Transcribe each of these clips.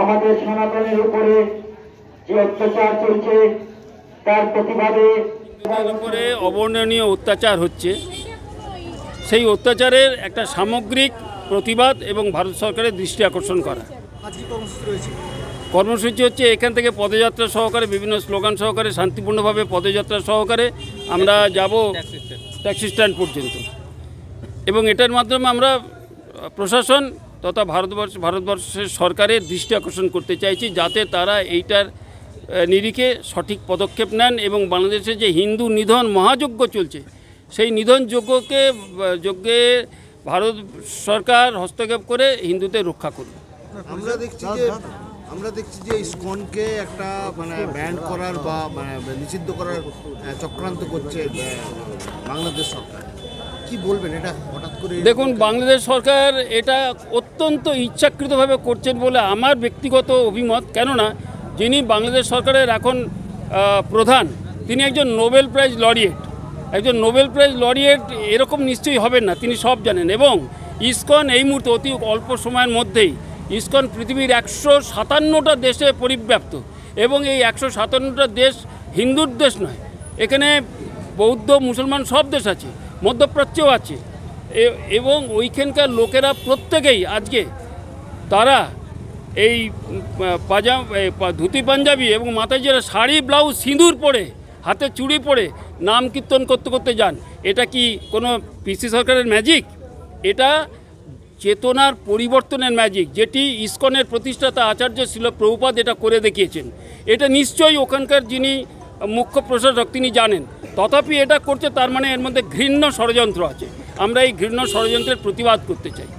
আমাদের সনাতনের উপরে যে অত্যাচার চলছে তার প্রতিবাদে উপরে অবর্ণনীয় অত্যাচার হচ্ছে, সেই অত্যাচারের একটা সামগ্রিক প্রতিবাদ এবং ভারত সরকারের দৃষ্টি আকর্ষণ করা। কর্মসূচি হচ্ছে এখান থেকে পদযাত্রা সহকারে, বিভিন্ন স্লোগান সহকারে, শান্তিপূর্ণভাবে পদযাত্রা সহকারে আমরা যাব ট্যাক্সি স্ট্যান্ড পর্যন্ত, এবং এটার মাধ্যমে আমরা প্রশাসন তথা ভারতবর্ষের সরকারের দৃষ্টি আকর্ষণ করতে চাইছি, যাতে তারা এইটার নিরিখে সঠিক পদক্ষেপ নেন এবং বাংলাদেশে যে হিন্দু নিধন মহাযজ্ঞ চলছে সেই নিধন যজ্ঞে ভারত সরকার হস্তক্ষেপ করে হিন্দুদের রক্ষা করবে। আমরা দেখছি যে ইসকনকে একটা ব্যান্ড করার বা নিষিদ্ধ করার চক্রান্ত করছে বাংলাদেশ সরকার, কি বলবেন এটা হঠাৎ করে? দেখুন, বাংলাদেশ সরকার এটা অত্যন্ত ইচ্ছাকৃতভাবে করছেন বলে আমার ব্যক্তিগত অভিমত। কেননা যিনি বাংলাদেশ সরকারের এখন প্রধান, তিনি একজন নোবেল প্রাইজ লরিয়েট। একজন নোবেল প্রাইজ লরিয়েট এরকম নিশ্চয়ই হবেন না, তিনি সব জানেন। এবং ইসকন এই মুহূর্তে অতি অল্প সময়ের মধ্যেই ইসকন পৃথিবীর 157টা দেশে পরিব্যাপ্ত, এবং এই 157টা দেশ হিন্দুর দেশ নয়, এখানে বৌদ্ধ মুসলমান সব দেশ আছে, মধ্যপ্রাচ্যও আছে, এবং ওইখানকার লোকেরা প্রত্যেকেই আজকে তারা এই ধুতি পাঞ্জাবি এবং মাথায় যারা শাড়ি ব্লাউজ সিঁদুর পরে হাতে চুড়ি পরে নাম কীর্তন করতে করতে যান। এটা কি কোনো পিসি সরকারের ম্যাজিক? এটা চেতনার পরিবর্তনের ম্যাজিক, যেটি ইসকনের প্রতিষ্ঠাতা আচার্য শিল প্রভুপাদ এটা করে দেখিয়েছেন। এটা নিশ্চয়ই ওখানকার যিনি মুখ্য প্রশাসক তিনি জানেন, তথাপি এটা করছে, তার মানে এর মধ্যে ঘৃণ্য ষড়যন্ত্র আছে। আমরা এই ঘৃণ্য ষড়যন্ত্রের প্রতিবাদ করতে চাই।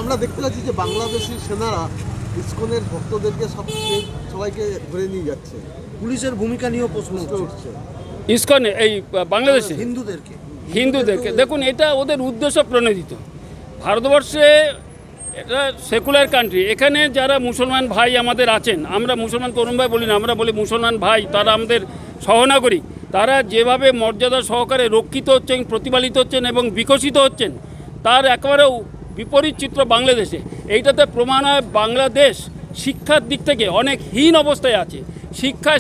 আমরা দেখতে পাচ্ছি যে বাংলাদেশি সেনারা ইসকনের ভক্তদেরকে সবাইকে ধরে নিয়ে যাচ্ছে, পুলিশের ভূমিকা নিয়েও প্রশ্ন উঠছে। ইসকনে এই বাংলাদেশে হিন্দুদেরকে দেখুন, এটা ওদের উদ্দেশ্য প্রণোদিত। ভারতবর্ষে এটা সেকুলার কান্ট্রি, এখানে যারা মুসলমান ভাই আমাদের আছেন, আমরা মুসলমান তরুণ ভাই বলি না, আমরা বলি মুসলমান ভাই, তারা আমাদের সহনাগরিক। তারা যেভাবে মর্যাদা সহকারে রক্ষিত হচ্ছেন, প্রতিপালিত হচ্ছেন এবং বিকশিত হচ্ছেন, তার একেবারে বিপরীত চিত্র বাংলাদেশে। এইটাতে প্রমাণ হয় বাংলাদেশ শিক্ষার দিক থেকে অনেক হীন অবস্থায় আছে।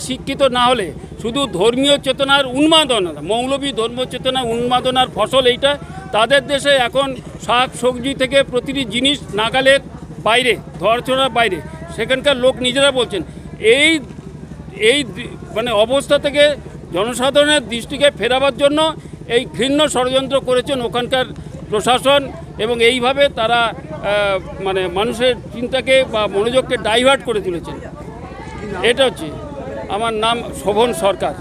শিক্ষিত না হলে শুধু ধর্মীয় চেতনার উন্মাদনা, মৌলবী ধর্ম চেতনার উন্মাদনার ফসল এইটা। তাদের দেশে এখন শাক সবজি থেকে প্রতিটি জিনিস নাগালের বাইরে, ধরাছোঁয়ার বাইরে। সেখানকার লোক নিজেরা বলছেন এই অবস্থা থেকে জনসাধারণের দৃষ্টিকে ফেরাবার জন্য এই ঘৃণ্য ষড়যন্ত্র করেছেন ওখানকার প্রশাসন, এবং এইভাবে তারা মানুষের চিন্তাকে বা মনোযোগকে ডাইভার্ট করে তুলেছেন। এটা হচ্ছে, আমার নাম শোভন সরকার।